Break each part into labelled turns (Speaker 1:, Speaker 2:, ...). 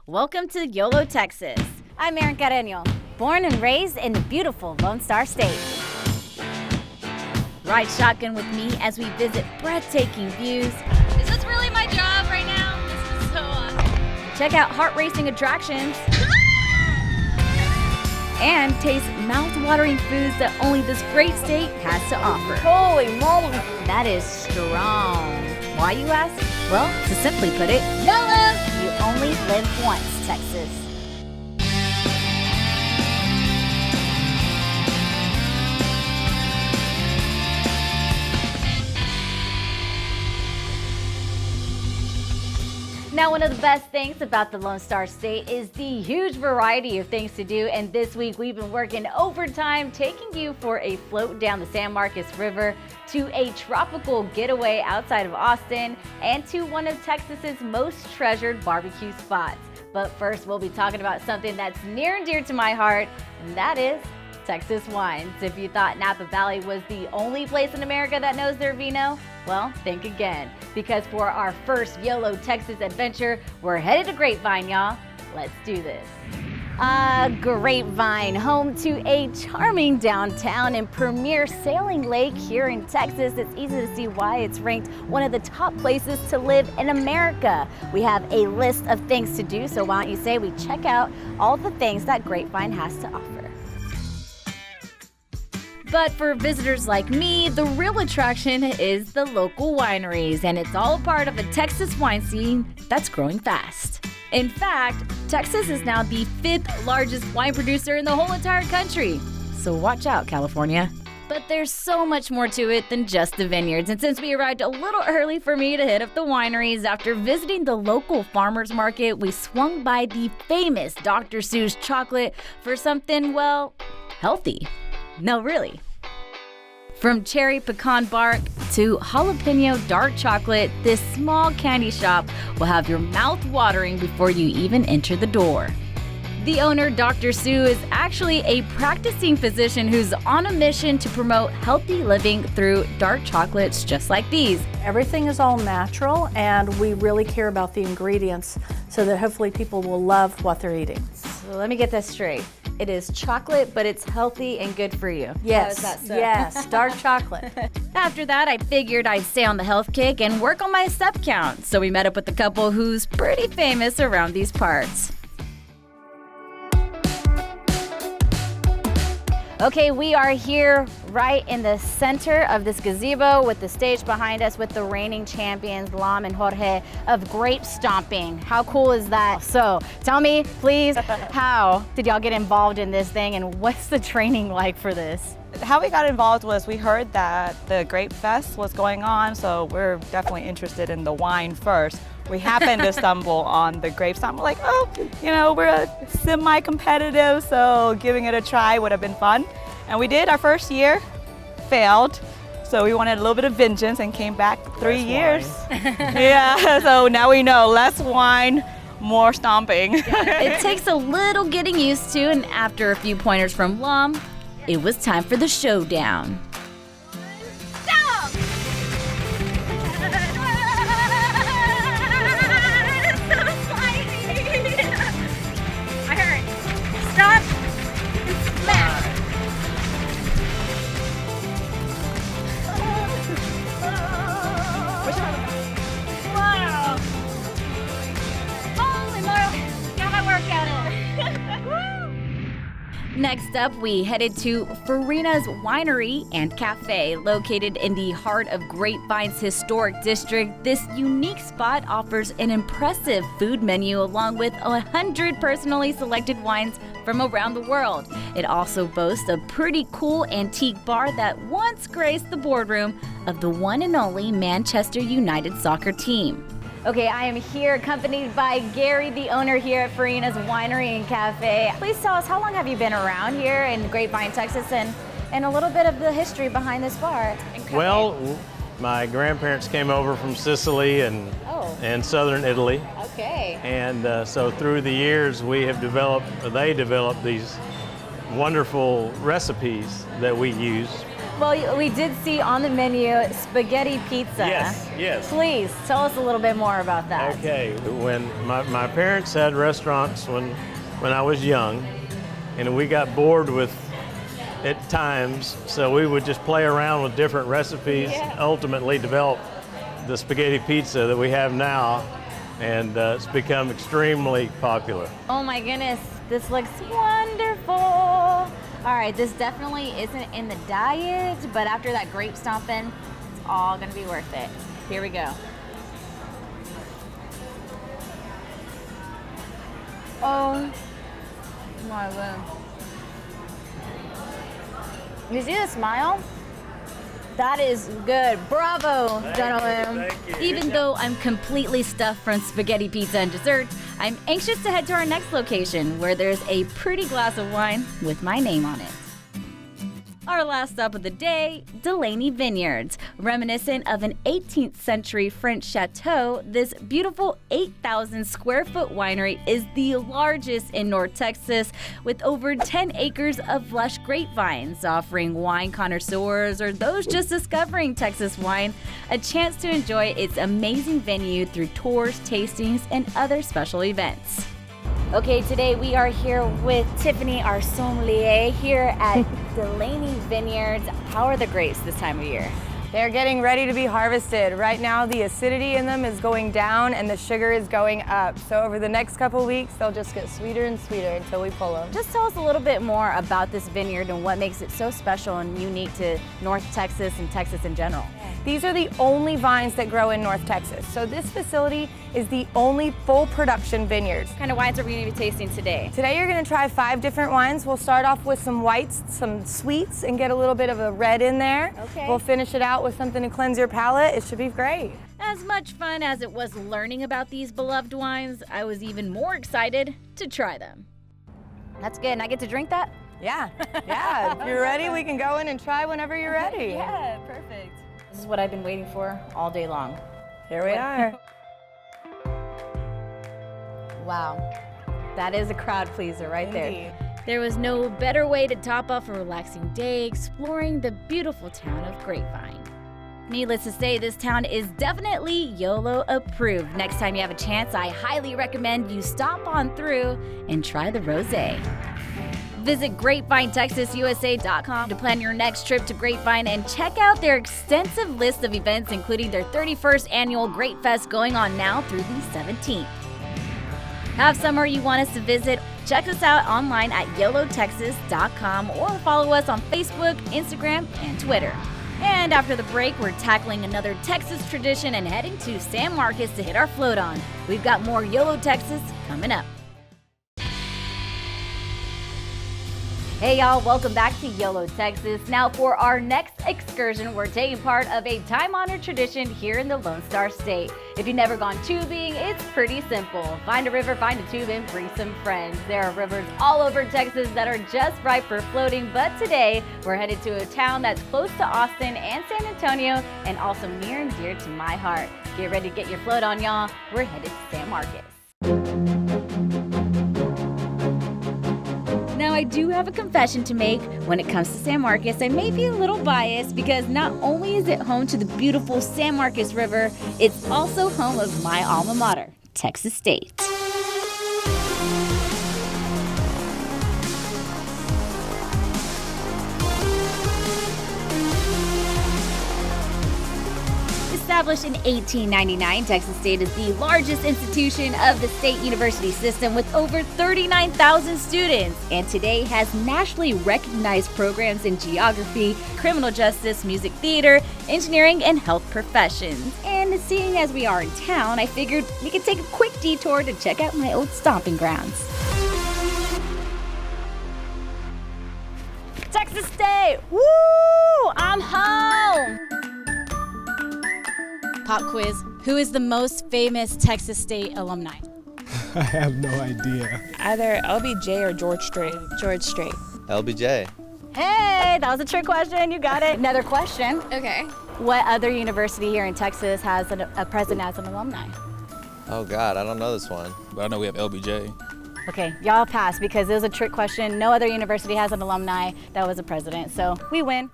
Speaker 1: Welcome to YOLO, Texas. I'm Aerin Carreno, born and raised in the beautiful Lone Star State. Ride shotgun with me as we visit breathtaking views.
Speaker 2: Is this really my job right now? This is so awesome.
Speaker 1: Check out heart-racing attractions. And taste mouth-watering foods that only this great state has to offer.
Speaker 2: Holy moly.
Speaker 1: That is strong. Why, you ask? Well, to simply put it,
Speaker 2: YOLO!
Speaker 1: you only live once, Texas. Now, one of the best things about the Lone Star State is the huge variety of things to do, and this week we've been working overtime, taking you for a float down the San Marcos River, to a tropical getaway outside of Austin, and to one of Texas's most treasured barbecue spots. But first, we'll be talking about something that's near and dear to my heart, and that is Texas wines. If you thought Napa Valley was the only place in America that knows their vino, well, think again, because for our first YOLO Texas adventure, we're headed to Grapevine, y'all. Let's do this. Grapevine, home to a charming downtown and premier sailing lake here in Texas. It's easy to see why it's ranked one of the top places to live in America. We have a list of things to do, so why don't you say we check out all the things that Grapevine has to offer. But for visitors like me, the real attraction is the local wineries, and it's all a part of a Texas wine scene that's growing fast. In fact, Texas is now the 5th largest wine producer in the whole entire country. So watch out, California. But there's so much more to it than just the vineyards, and since we arrived a little early for me to hit up the wineries, after visiting the local farmers market, we swung by the famous Dr. Seuss chocolate for something, well, healthy. No, really. From cherry pecan bark to jalapeno dark chocolate, this small candy shop will have your mouth watering before you even enter the door. The owner, Dr. Sue, is actually a practicing physician who's on a mission to promote healthy living through dark chocolates just like these.
Speaker 3: Everything is all natural, and we really care about the ingredients so that hopefully people will love what they're eating.
Speaker 1: So let me get this straight. It is chocolate, but it's healthy and good for you.
Speaker 3: Yes,
Speaker 1: How is that so?
Speaker 3: yes, dark chocolate.
Speaker 1: After that, I figured I'd stay on the health kick and work on my step count. So we met up with a couple who's pretty famous around these parts. Okay, we are here right in the center of this gazebo with the stage behind us with the reigning champions, Lam and Jorge, of grape stomping. How cool is that? So tell me, please, how did y'all get involved in this thing, and what's the training like for this?
Speaker 4: How we got involved was we heard that the Grape Fest was going on, so we're definitely interested in the wine first. We happened to stumble on the grape stomp. We're like, oh, you know, we're semi-competitive, so giving it a try would have been fun. And we did. Our first year, failed. So we wanted a little bit of vengeance and came back 3 years. Yeah, so now we know less wine, more stomping.
Speaker 1: It takes a little getting used to, and after a few pointers from Lam, it was time for the showdown. Next up, we headed to Farina's Winery and Cafe, located in the heart of Grapevine's historic district. This unique spot offers an impressive food menu along with 100 personally selected wines from around the world. It also boasts a pretty cool antique bar that once graced the boardroom of the one and only Manchester United soccer team. Okay, I am here accompanied by Gary, the owner here at Farina's Winery and Cafe. Please tell us, how long have you been around here in Grapevine, Texas, and a little bit of the history behind this bar?
Speaker 5: Well, my grandparents came over from Sicily and southern Italy.
Speaker 1: Okay.
Speaker 5: And so through the years, they developed these wonderful recipes that we use.
Speaker 1: Well, we did see on the menu spaghetti pizza.
Speaker 5: Yes.
Speaker 1: Please tell us a little bit more about that.
Speaker 5: Okay. When my parents had restaurants when I was young, and we got bored with at times, so we would just play around with different recipes, ultimately develop the spaghetti pizza that we have now, and it's become extremely popular.
Speaker 1: Oh my goodness, this looks wonderful. All right, this definitely isn't in the diet, but after that grape stomping, it's all gonna be worth it. Here we go. Oh my God. You see the smile? That is good. Bravo, gentlemen.
Speaker 5: Thank you.
Speaker 1: Even though I'm completely stuffed from spaghetti pizza and dessert, I'm anxious to head to our next location where there's a pretty glass of wine with my name on it. Our last stop of the day, Delaney Vineyards. Reminiscent of an 18th century French chateau, this beautiful 8,000 square foot winery is the largest in North Texas, with over 10 acres of lush grapevines, offering wine connoisseurs or those just discovering Texas wine a chance to enjoy its amazing venue through tours, tastings, and other special events. Okay, today we are here with Tiffany, our sommelier, here at Delaney Vineyards. How are the grapes this time of year?
Speaker 6: They're getting ready to be harvested. Right now, the acidity in them is going down and the sugar is going up. So over the next couple weeks, they'll just get sweeter and sweeter until we pull them.
Speaker 1: Just tell us a little bit more about this vineyard and what makes it so special and unique to North Texas and Texas in general.
Speaker 6: These are the only vines that grow in North Texas. So this facility is the only full production vineyard.
Speaker 1: What kind of wines are we going to be tasting today?
Speaker 6: Today you're going to try 5 different wines. We'll start off with some whites, some sweets, and get a little bit of a red in there.
Speaker 1: Okay.
Speaker 6: We'll finish it out with something to cleanse your palate. It should be great.
Speaker 1: As much fun as it was learning about these beloved wines, I was even more excited to try them. That's good, and I get to drink that?
Speaker 6: Yeah, yeah. If you're ready, we can go in and try whenever you're ready.
Speaker 1: Yeah, perfect. This is what I've been waiting for all day long.
Speaker 6: Here we are.
Speaker 1: Wow, that is a crowd pleaser right
Speaker 6: Indeed.
Speaker 1: there. There was no better way to top off a relaxing day exploring the beautiful town of Grapevine. Needless to say, this town is definitely YOLO approved. Next time you have a chance, I highly recommend you stop on through and try the rosé. Visit GrapevineTexasUSA.com to plan your next trip to Grapevine and check out their extensive list of events, including their 31st annual Grape Fest going on now through the 17th. Have somewhere you want us to visit? Check us out online at yolotexas.com or follow us on Facebook, Instagram, and Twitter. And after the break, we're tackling another Texas tradition and heading to San Marcos to hit our float on. We've got more YOLO Texas coming up. Hey y'all, welcome back to YOLO Texas. Now for our next excursion, we're taking part of a time-honored tradition here in the Lone Star State. If you've never gone tubing, it's pretty simple. Find a river, find a tube, and bring some friends. There are rivers all over Texas that are just right for floating, but today we're headed to a town that's close to Austin and San Antonio and also near and dear to my heart. Get ready to get your float on, y'all. We're headed to San Marcos. Now, I do have a confession to make. When it comes to San Marcos, I may be a little biased because not only is it home to the beautiful San Marcos River, it's also home of my alma mater, Texas State. Established in 1899, Texas State is the largest institution of the state university system with over 39,000 students, and today has nationally recognized programs in geography, criminal justice, music theater, engineering, and health professions. And seeing as we are in town, I figured we could take a quick detour to check out my old stomping grounds. Texas State! Woo! I'm home!
Speaker 7: Pop quiz. Who is the most famous Texas State alumni?
Speaker 8: I have no idea.
Speaker 9: Either LBJ or George Strait.
Speaker 7: George Strait.
Speaker 10: LBJ.
Speaker 1: Hey, that was a trick question. You got it. Another question.
Speaker 9: Okay.
Speaker 1: What other university here in Texas has a president as an alumni?
Speaker 10: Oh God, I don't know this one.
Speaker 8: But I know we have LBJ.
Speaker 1: Okay, y'all pass because it was a trick question. No other university has an alumni that was a president, so we win.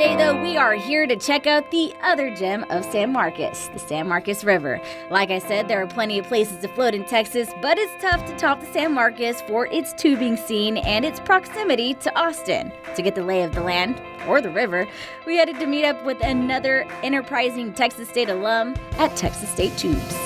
Speaker 1: Today, though, we are here to check out the other gem of San Marcos, the San Marcos River. Like I said, there are plenty of places to float in Texas, but it's tough to top the San Marcos for its tubing scene and its proximity to Austin. To get the lay of the land, or the river, we headed to meet up with another enterprising Texas State alum at Texas State Tubes.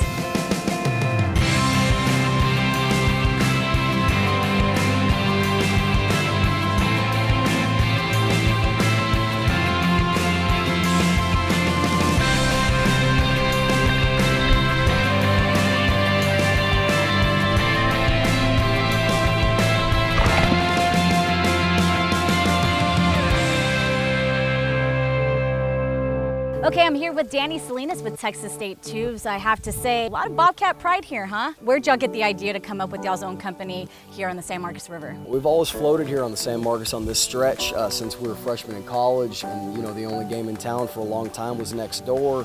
Speaker 1: Okay, I'm here with Danny Salinas with Texas State Tubes. I have to say, a lot of Bobcat pride here, huh? Where'd y'all get the idea to come up with y'all's own company here on the San Marcos River?
Speaker 11: We've always floated here on the San Marcos on this stretch since we were freshmen in college, and the only game in town for a long time was next door,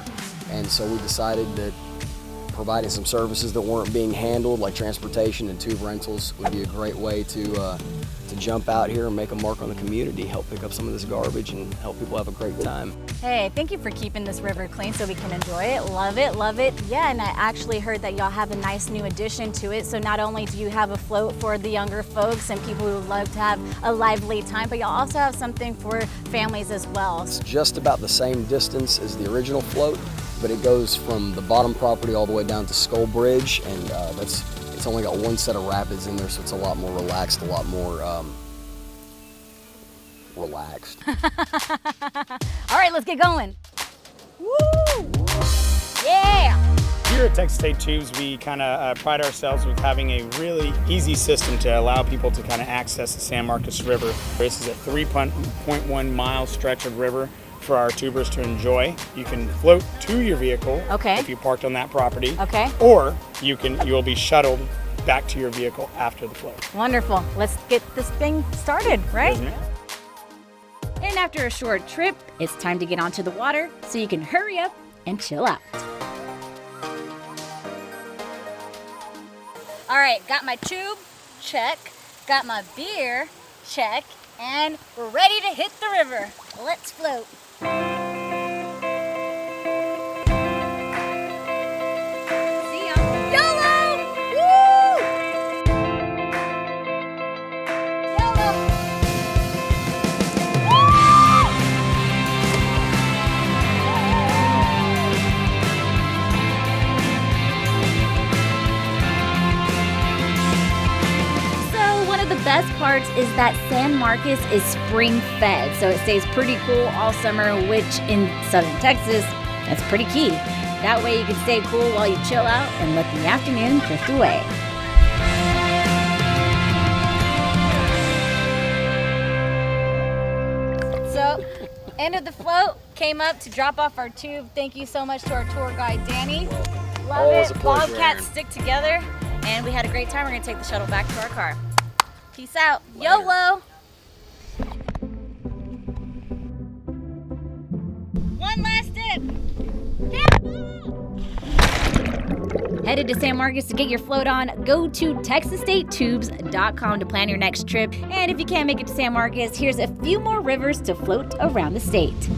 Speaker 11: and so we decided that providing some services that weren't being handled, like transportation and tube rentals, would be a great way to jump out here and make a mark on the community, help pick up some of this garbage and help people have a great time.
Speaker 1: Hey, thank you for keeping this river clean so we can enjoy it. Love it, love it. Yeah, and I actually heard that y'all have a nice new addition to it. So not only do you have a float for the younger folks and people who love to have a lively time, but y'all also have something for families as well.
Speaker 11: It's just about the same distance as the original float, but it goes from the bottom property all the way down to Skull Bridge, and it's only got one set of rapids in there, so it's a lot more relaxed, a lot more relaxed.
Speaker 1: All right, let's get going. Woo! Yeah!
Speaker 12: Here at Texas State Tubes, we kind of pride ourselves with having a really easy system to allow people to kind of access the San Marcos River. This is a 3.1 mile stretch of river for our tubers to enjoy. You can float to your vehicle if you parked on that property, or you'll be shuttled back to your vehicle after the float.
Speaker 1: Wonderful. Let's get this thing started, right? And after a short trip, it's time to get onto the water so you can hurry up and chill out. All right, got my tube, check. Got my beer, check. And we're ready to hit the river. Let's float. See ya. YOLO! Woo! YOLO! The best part is that San Marcos is spring fed, so it stays pretty cool all summer, which in southern Texas, that's pretty key. That way you can stay cool while you chill out and let the afternoon drift away. So, end of the float, came up to drop off our tube. Thank you so much to our tour guide, Danny. Love it. Bobcats stick together, and we had a great time. We're gonna take the shuttle back to our car. Peace out. Later. YOLO. One last dip. Headed to San Marcos to get your float on, go to TexasStateTubes.com to plan your next trip. And if you can't make it to San Marcos, here's a few more rivers to float around the state.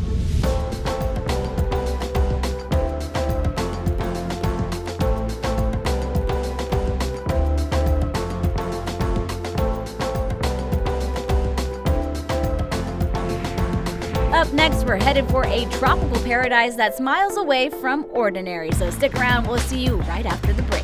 Speaker 1: Up next, we're headed for a tropical paradise that's miles away from ordinary. So stick around, we'll see you right after the break.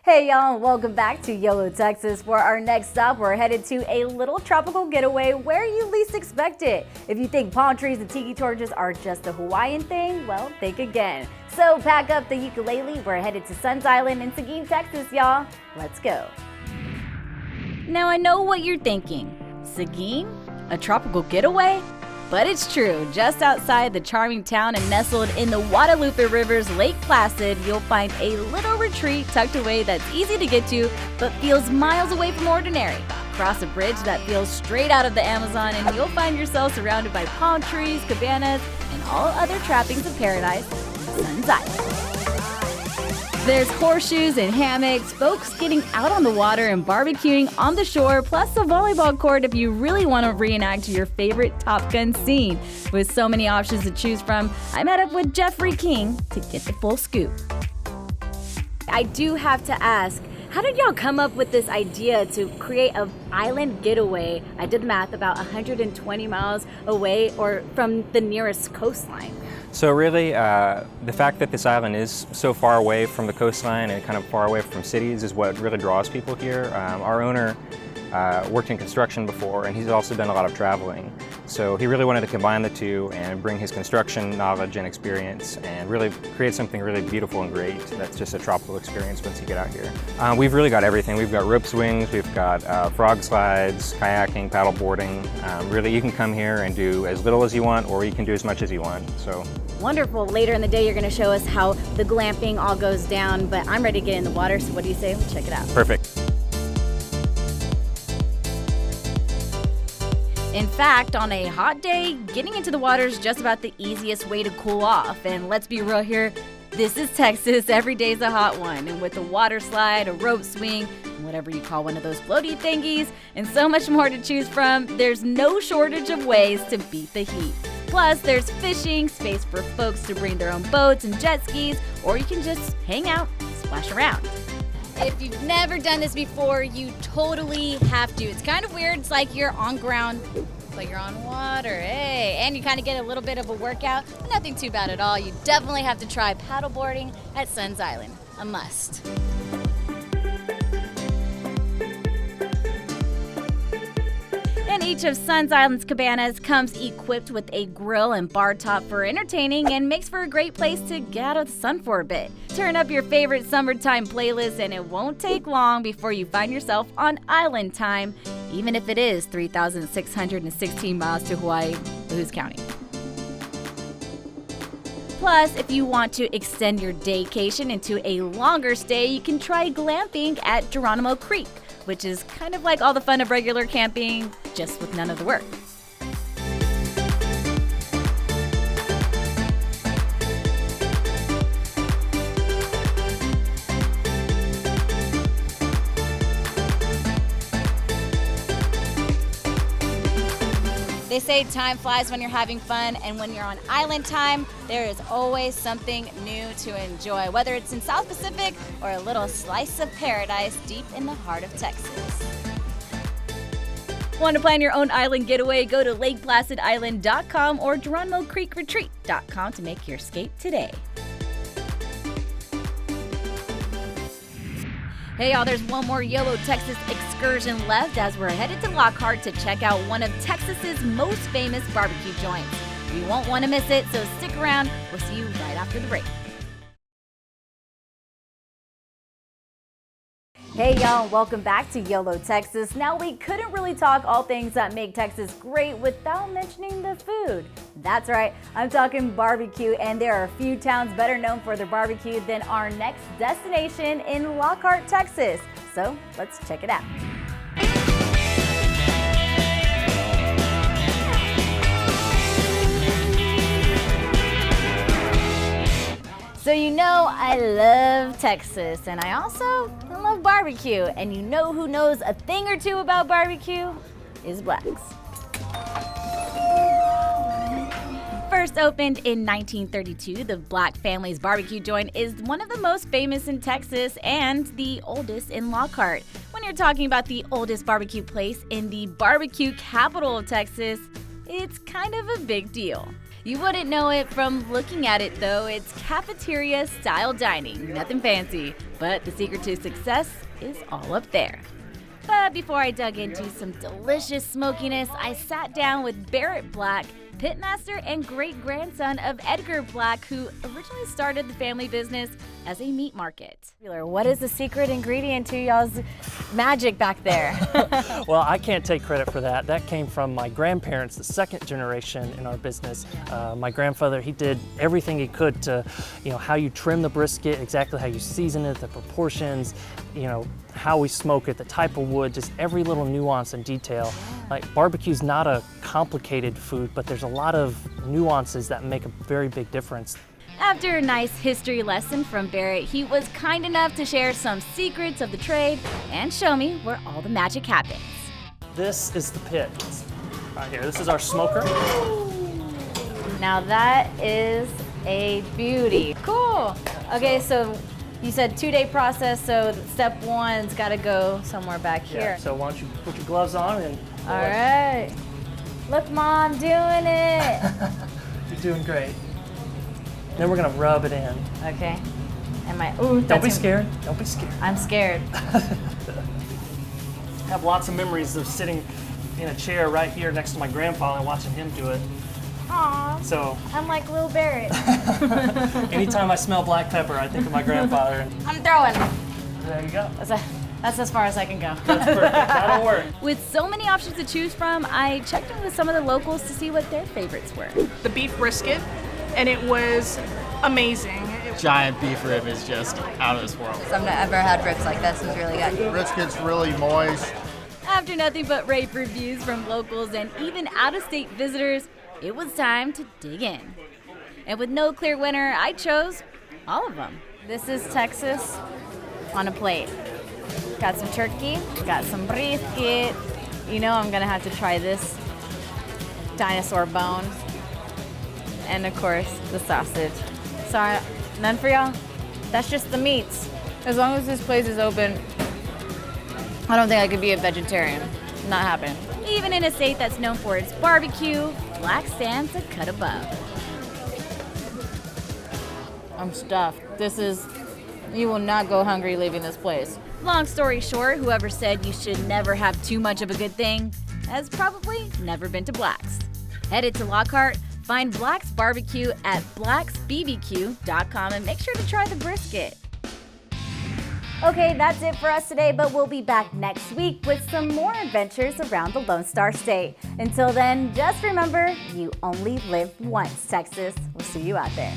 Speaker 1: Hey y'all, welcome back to YOLO Texas. For our next stop, we're headed to a little tropical getaway where you least expect it. If you think palm trees and tiki torches are just a Hawaiian thing, well, think again. So pack up the ukulele, we're headed to SonsIsland in Seguin, Texas, y'all. Let's go. Now I know what you're thinking. Seguin? A tropical getaway? But it's true. Just outside the charming town and nestled in the Guadalupe River's Lake Placid, you'll find a little retreat tucked away that's easy to get to, but feels miles away from ordinary. Cross a bridge that feels straight out of the Amazon, and you'll find yourself surrounded by palm trees, cabanas, and all other trappings of paradise. SonsIsland. There's horseshoes and hammocks, folks getting out on the water and barbecuing on the shore, plus a volleyball court if you really want to reenact your favorite Top Gun scene. With so many options to choose from, I met up with Jeffrey King to get the full scoop.
Speaker 13: I do have to ask, how did y'all come up with this idea to create an island getaway? I did the math, about 120 miles away or from the nearest coastline.
Speaker 14: So really, the fact that this island is so far away from the coastline and kind of far away from cities is what really draws people here. Our owner worked in construction before, and he's also done a lot of traveling. So he really wanted to combine the two and bring his construction knowledge and experience and really create something really beautiful and great that's just a tropical experience once you get out here. We've really got everything. We've got rope swings, we've got frog slides, kayaking, paddle boarding. Really, you can come here and do as little as you want, or you can do as much as you want. So.
Speaker 13: Wonderful. Later in the day, you're going to show us how the glamping all goes down, but I'm ready to get in the water, so what do you say? We'll check it out.
Speaker 14: Perfect.
Speaker 1: In fact, on a hot day, getting into the water is just about the easiest way to cool off. And let's be real here, this is Texas, every day's a hot one. And with a water slide, a rope swing, whatever you call one of those floaty thingies, and so much more to choose from, there's no shortage of ways to beat the heat. Plus, there's fishing, space for folks to bring their own boats and jet skis, or you can just hang out and splash around.
Speaker 7: If you've never done this before, you totally have to. It's kind of weird. It's like you're on ground, but you're on water. Hey, and you kind of get a little bit of a workout, but nothing too bad at all. You definitely have to try paddleboarding at SonsIsland. A must.
Speaker 1: And each of SonsIsland's cabanas comes equipped with a grill and bar top for entertaining and makes for a great place to get out of the sun for a bit. Turn up your favorite summertime playlist and it won't take long before you find yourself on island time, even if it is 3,616 miles to Hawaii. Who's counting? Plus, if you want to extend your daycation into a longer stay, you can try glamping at Geronimo Creek, which is kind of like all the fun of regular camping, just with none of the work.
Speaker 7: They say time flies when you're having fun, and when you're on island time, there is always something new to enjoy, whether it's in South Pacific or a little slice of paradise deep in the heart of Texas.
Speaker 1: Want to plan your own island getaway? Go to LakePlacidIsland.com or GeronimoCreekRetreat.com to make your escape today. Hey y'all, there's one more YOLO Texas excursion left as we're headed to Lockhart to check out one of Texas's most famous barbecue joints. You won't want to miss it, so stick around. We'll see you right after the break. Hey y'all, welcome back to YOLO Texas. Now we couldn't really talk all things that make Texas great without mentioning the food. That's right, I'm talking barbecue, and there are few towns better known for their barbecue than our next destination in Lockhart, Texas. So let's check it out. So you know I love Texas, and I also love barbecue. And you know who knows a thing or two about barbecue? Is Blacks. First opened in 1932, the Black Family's Barbecue Joint is one of the most famous in Texas and the oldest in Lockhart. When you're talking about the oldest barbecue place in the barbecue capital of Texas, it's kind of a big deal. You wouldn't know it from looking at it though. It's cafeteria-style dining, nothing fancy, but the secret to success is all up there. But before I dug into some delicious smokiness, I sat down with Barrett Black, pitmaster and great-grandson of Edgar Black, who originally started the family business as a meat market. What is the secret ingredient to y'all's magic back there?
Speaker 15: Well, I can't take credit for that. That came from my grandparents, the second generation in our business. My grandfather, he did everything he could to, how you trim the brisket, exactly how you season it, the proportions, how we smoke it, the type of wood, just every little nuance and detail. Like, barbecue's not a complicated food, but there's a lot of nuances that make a very big difference.
Speaker 1: After a nice history lesson from Barrett, he was kind enough to share some secrets of the trade and show me where all the magic happens.
Speaker 15: This is the pit right here. This is our smoker.
Speaker 1: Now that is a beauty. Cool. Okay, so you said 2-day process, so step 1's got to go somewhere back here.
Speaker 15: Yeah, so why don't you put your gloves on and...
Speaker 1: All right. Look, Mom, doing it.
Speaker 15: You're doing great. Then we're gonna rub it in.
Speaker 1: Okay. Am I? Ooh.
Speaker 15: Don't be scared. Don't be scared.
Speaker 1: I'm scared.
Speaker 15: I have lots of memories of sitting in a chair right here next to my grandfather and watching him do it.
Speaker 1: Aw.
Speaker 15: So
Speaker 1: I'm like Lil Barrett.
Speaker 15: anytime I smell black pepper, I think of my grandfather.
Speaker 1: I'm throwing.
Speaker 15: There you go.
Speaker 1: That's as far as I can go.
Speaker 15: That's perfect. That'll work.
Speaker 1: With so many options to choose from, I checked in with some of the locals to see what their favorites were.
Speaker 16: The beef brisket, and it was amazing.
Speaker 17: Giant beef rib is just out of this world.
Speaker 18: I've never had ribs like this. It's really good.
Speaker 19: Brisket's really moist.
Speaker 1: After nothing but rave reviews from locals and even out-of-state visitors, it was time to dig in. And with no clear winner, I chose all of them. This is Texas on a plate. Got some turkey, got some brisket. You know I'm gonna have to try this dinosaur bone. And of course, the sausage. Sorry, none for y'all? That's just the meats. As long as this place is open, I don't think I could be a vegetarian. Not happening. Even in a state that's known for its barbecue, Black stands a cut above. I'm stuffed. You will not go hungry leaving this place. Long story short, whoever said you should never have too much of a good thing has probably never been to Black's. Headed to Lockhart, find Black's Barbecue at blacksbbq.com and make sure to try the brisket.
Speaker 13: Okay, that's it for us today, but we'll be back next week with some more adventures around the Lone Star State. Until then, just remember, you only live once, Texas. We'll see you out there.